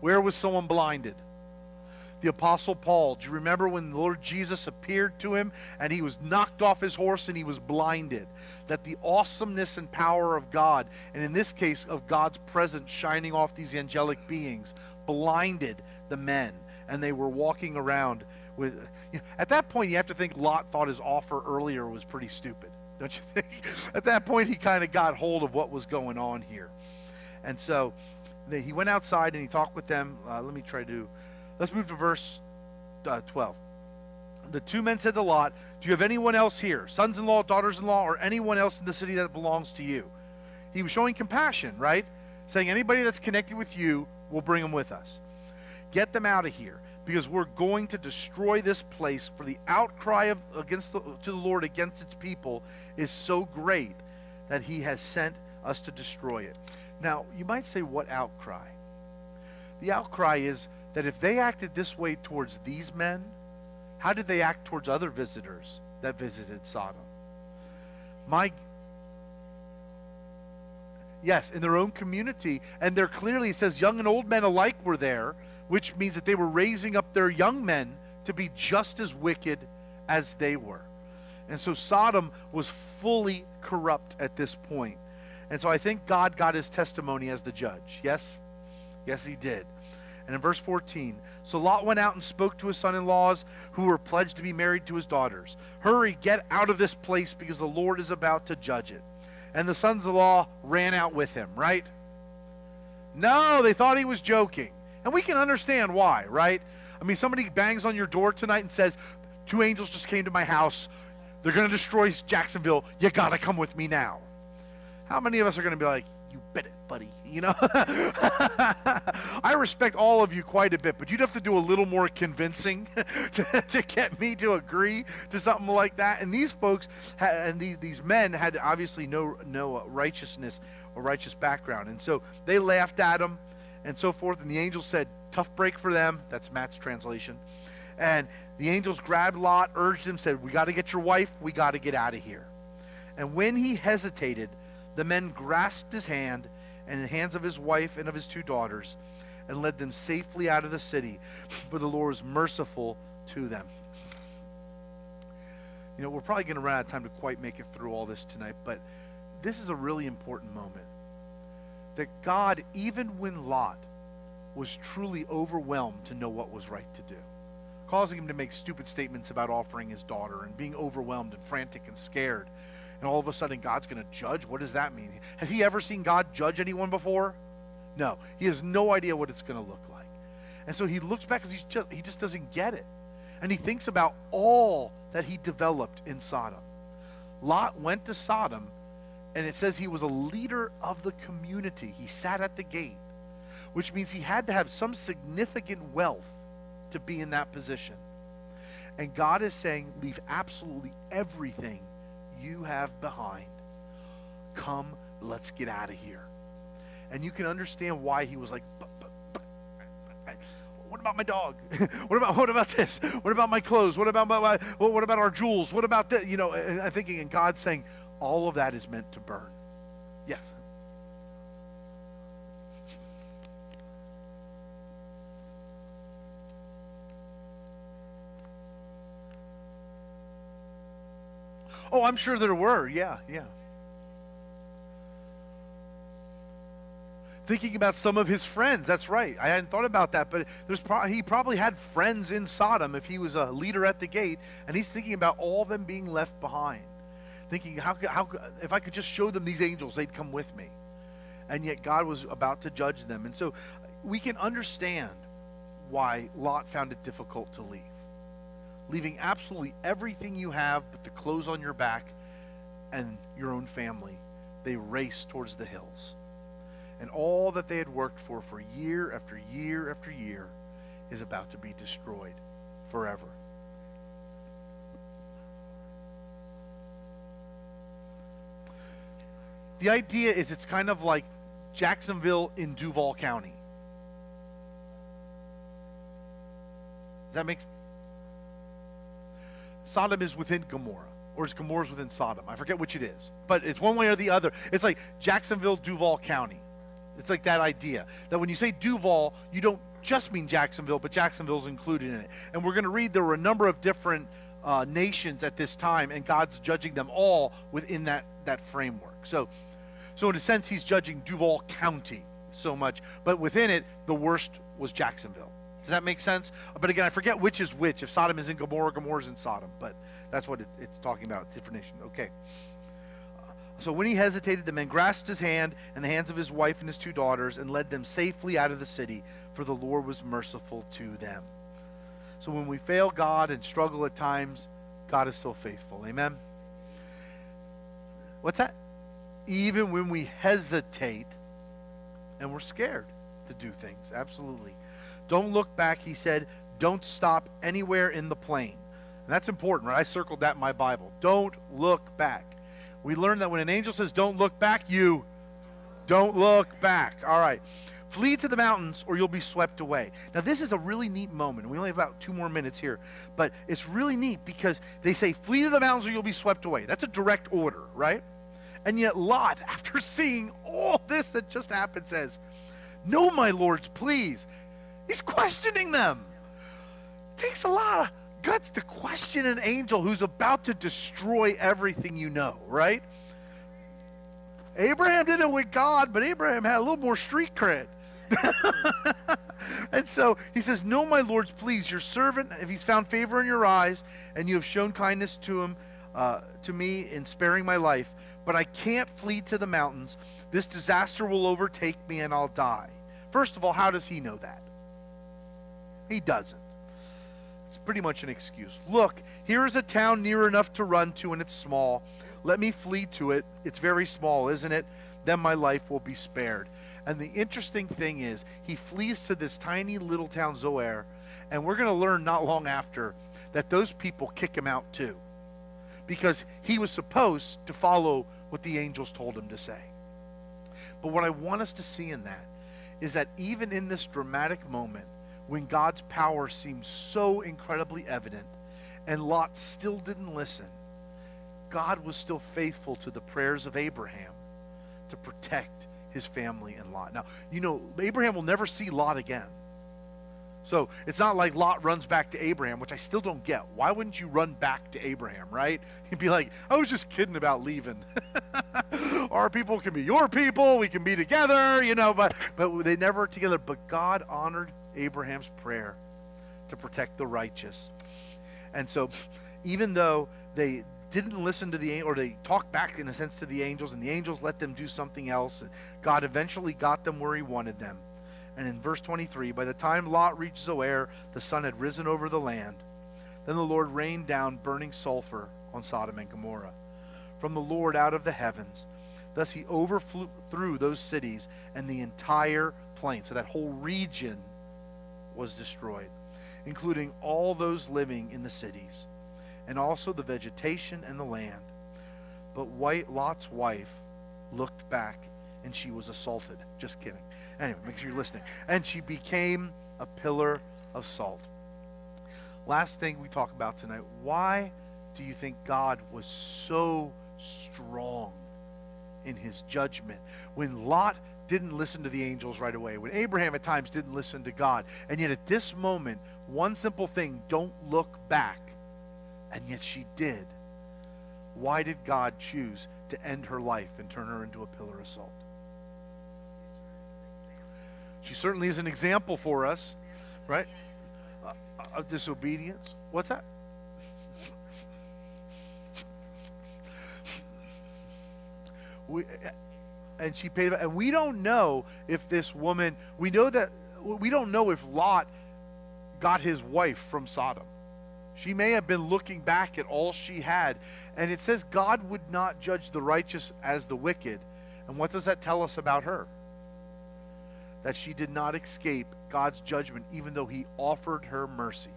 Where was someone blinded? The Apostle Paul. Do you remember when the Lord Jesus appeared to him and he was knocked off his horse and he was blinded? That the awesomeness and power of God, and in this case of God's presence shining off these angelic beings, blinded the men, and they were walking around with... at that point, you have to think Lot thought his offer earlier was pretty stupid. Don't you think? At that point, he kind of got hold of what was going on here. And so he went outside and he talked with them. Let's move to verse 12. The 2 men said to Lot, "Do you have anyone else here, sons-in-law, daughters-in-law, or anyone else in the city that belongs to you?" He was showing compassion, right? Saying, anybody that's connected with you, we'll bring them with us. Get them out of here, because we're going to destroy this place, for the outcry to the Lord against its people is so great that he has sent us to destroy it. Now, you might say, what outcry? The outcry is that if they acted this way towards these men, how did they act towards other visitors that visited Sodom? Yes, in their own community, and there clearly it says young and old men alike were there, which means that they were raising up their young men to be just as wicked as they were. And so Sodom was fully corrupt at this point. And so I think God got his testimony as the judge. Yes? Yes, he did. And in verse 14, so Lot went out and spoke to his son-in-laws who were pledged to be married to his daughters. "Hurry, get out of this place, because the Lord is about to judge it." And the sons-in-law ran out with him, right? No, they thought he was joking. And we can understand why, right? I mean, somebody bangs on your door tonight and says, 2 angels just came to my house. They're going to destroy Jacksonville. You got to come with me now. How many of us are going to be like, You bet it, buddy. I respect all of you quite a bit, but you'd have to do a little more convincing to get me to agree to something like that. And these folks and these men had obviously no righteousness or righteous background, and so they laughed at him and so forth. And the angel said, "Tough break for them." That's Matt's translation. And the angels grabbed Lot, urged him, said, "We got to get your wife. We got to get out of here." And when he hesitated, the men grasped his hand and the hands of his wife and of his 2 daughters and led them safely out of the city, for the Lord was merciful to them. We're probably going to run out of time to quite make it through all this tonight, but this is a really important moment. That God, even when Lot was truly overwhelmed to know what was right to do, causing him to make stupid statements about offering his daughter and being overwhelmed and frantic and scared, and all of a sudden God's going to judge? What does that mean? Has he ever seen God judge anyone before? No. He has no idea what it's going to look like. And so he looks back because he just doesn't get it. And he thinks about all that he developed in Sodom. Lot went to Sodom, and it says he was a leader of the community. He sat at the gate, which means he had to have some significant wealth to be in that position. And God is saying, leave absolutely everything you have behind. Come, let's get out of here. And you can understand why he was like, but, what about my dog? what about this? What about my clothes? What about what about our jewels? What about that? And I'm thinking, and God's saying, all of that is meant to burn. Yes. Oh, I'm sure there were. Yeah. Thinking about some of his friends. That's right. I hadn't thought about that, but he probably had friends in Sodom if he was a leader at the gate, and he's thinking about all of them being left behind. Thinking, how if I could just show them these angels, they'd come with me. And yet God was about to judge them. And so we can understand why Lot found it difficult to leave. Leaving absolutely everything you have but the clothes on your back and your own family, they raced towards the hills. And all that they had worked for year after year after year is about to be destroyed forever. The idea is it's kind of like Jacksonville in Duval County. That makes... Sodom is within Gomorrah, or is Gomorrah's within Sodom? I forget which it is. But it's one way or the other. It's like Jacksonville, Duval County. It's like that idea. That when you say Duval, you don't just mean Jacksonville, but Jacksonville's included in it. And we're going to read there were a number of different nations at this time, and God's judging them all within that framework. So in a sense, he's judging Duval County so much. But within it, the worst was Jacksonville. Does that make sense? But again, I forget which is which. If Sodom is in Gomorrah, Gomorrah's in Sodom. But that's what it's talking about, different nation. Okay. So when he hesitated, the men grasped his hand and the hands of his wife and his 2 daughters and led them safely out of the city, for the Lord was merciful to them. So when we fail God and struggle at times, God is still faithful. Amen? What's that? Even when we hesitate and we're scared to do things. Absolutely. Don't look back, he said. Don't stop anywhere in the plain. And that's important, right? I circled that in my Bible. Don't look back. We learned that when an angel says don't look back, you don't look back. All right. Flee to the mountains or you'll be swept away. Now this is a really neat moment. We only have about 2 more minutes here. But it's really neat because they say flee to the mountains or you'll be swept away. That's a direct order, right? And yet Lot, after seeing all this that just happened, says, no, my lords, please. He's questioning them. It takes a lot of guts to question an angel who's about to destroy everything you know, right? Abraham did it with God, but Abraham had a little more street cred. And so he says, no, my lords, please, your servant, if he's found favor in your eyes, and you have shown kindness to him, to me in sparing my life, but I can't flee to the mountains. This disaster will overtake me and I'll die. First of all, how does he know that? He doesn't. It's pretty much an excuse. Look, here is a town near enough to run to, and it's small. Let me flee to it. It's very small, isn't it? Then my life will be spared. And the interesting thing is, he flees to this tiny little town, Zoar, and we're going to learn not long after that those people kick him out too, because he was supposed to follow what the angels told him to say. But what I want us to see in that is that even in this dramatic moment, when God's power seems so incredibly evident, and Lot still didn't listen, God was still faithful to the prayers of Abraham to protect his family and Lot. Now, you know, Abraham will never see Lot again. So it's not like Lot runs back to Abraham, which I still don't get. Why wouldn't you run back to Abraham, right? He'd be like, I was just kidding about leaving. Our people can be your people. We can be together, you know, but they never were together. But God honored Abraham's prayer to protect the righteous. And so even though they didn't listen to the, or they talked back in a sense to the angels, and the angels let them do something else, God eventually got them where he wanted them. And in verse 23, by the time Lot reached Zoar, the sun had risen over the land. Then the Lord rained down burning sulfur on Sodom and Gomorrah from the Lord out of the heavens. Thus he overthrew those cities and the entire plain. So that whole region was destroyed, including all those living in the cities, and also the vegetation and the land. But Lot's wife looked back, and she was assaulted. Just kidding. Anyway, make sure you're listening. And she became a pillar of salt. Last thing we talk about tonight. Why do you think God was so strong in his judgment when Lot didn't listen to the angels right away, when Abraham at times didn't listen to God, and yet at this moment, one simple thing, don't look back, and yet she did? Why did God choose to end her life and turn her into a pillar of salt? She certainly is an example for us, right? Of disobedience. What's that? And she paid, and we don't know if this woman, we don't know if Lot got his wife from Sodom. She may have been looking back at all she had, and it says God would not judge the righteous as the wicked. And what does that tell us about her? That she did not escape God's judgment, even though he offered her mercy.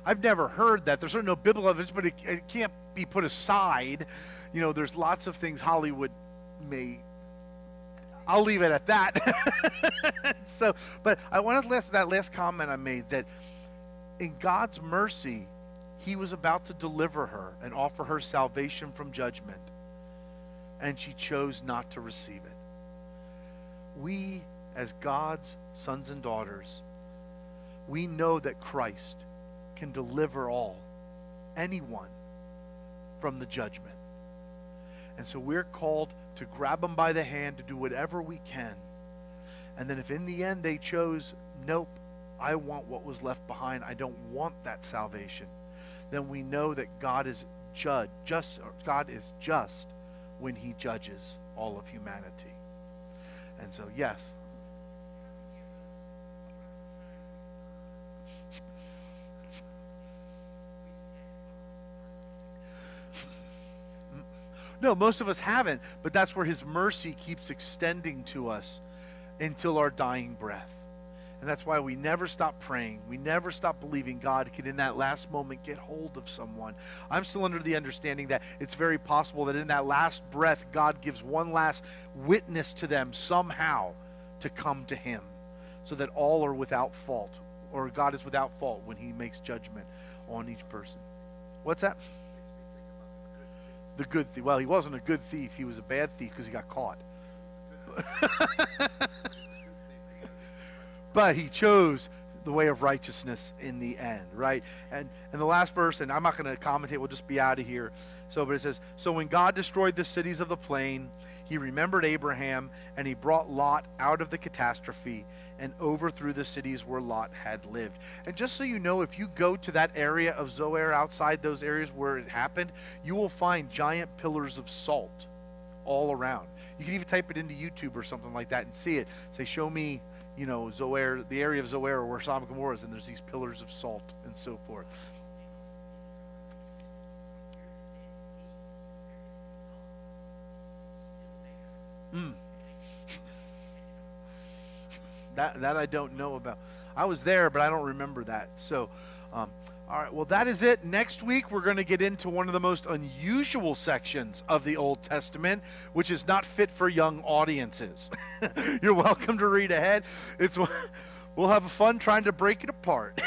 I've never heard that. There's certainly no biblical evidence, but it can't be put aside. You know, there's lots of things Hollywood may... I'll leave it at that. So, but I want to last that last comment I made, that in God's mercy, he was about to deliver her and offer her salvation from judgment, and she chose not to receive it. We, as God's sons and daughters, we know that Christ can deliver anyone from the judgment. And so we're called to grab them by the hand, to do whatever we can. And then if in the end they chose, nope, I want what was left behind, I don't want that salvation, then we know that God is just when he judges all of humanity. And so, yes. No, most of us haven't, but that's where his mercy keeps extending to us until our dying breath. And that's why we never stop praying. We never stop believing God can, in that last moment, get hold of someone. I'm still under the understanding that it's very possible that in that last breath, God gives one last witness to them somehow to come to him, so that all are without fault, or God is without fault when he makes judgment on each person. What's that? The good thief. Well, he wasn't a good thief. He was a bad thief because he got caught. But he chose the way of righteousness in the end, right? And the last verse, and I'm not going to commentate, we'll just be out of here. So, but it says, so when God destroyed the cities of the plain, He remembered Abraham, and he brought Lot out of the catastrophe and overthrew the cities where Lot had lived. And just so you know, if you go to that area of Zoar, outside those areas where it happened, you will find giant pillars of salt all around. You can even type it into YouTube or something like that and see it. Say, show me, Zoar, the area of Zoar where Sodom and Gomorrah is, and there's these pillars of salt and so forth. That I don't know about. I was there, but I don't remember that. So, all right, well, that is it. Next week, we're going to get into one of the most unusual sections of the Old Testament, which is not fit for young audiences. You're welcome to read ahead. We'll have fun trying to break it apart.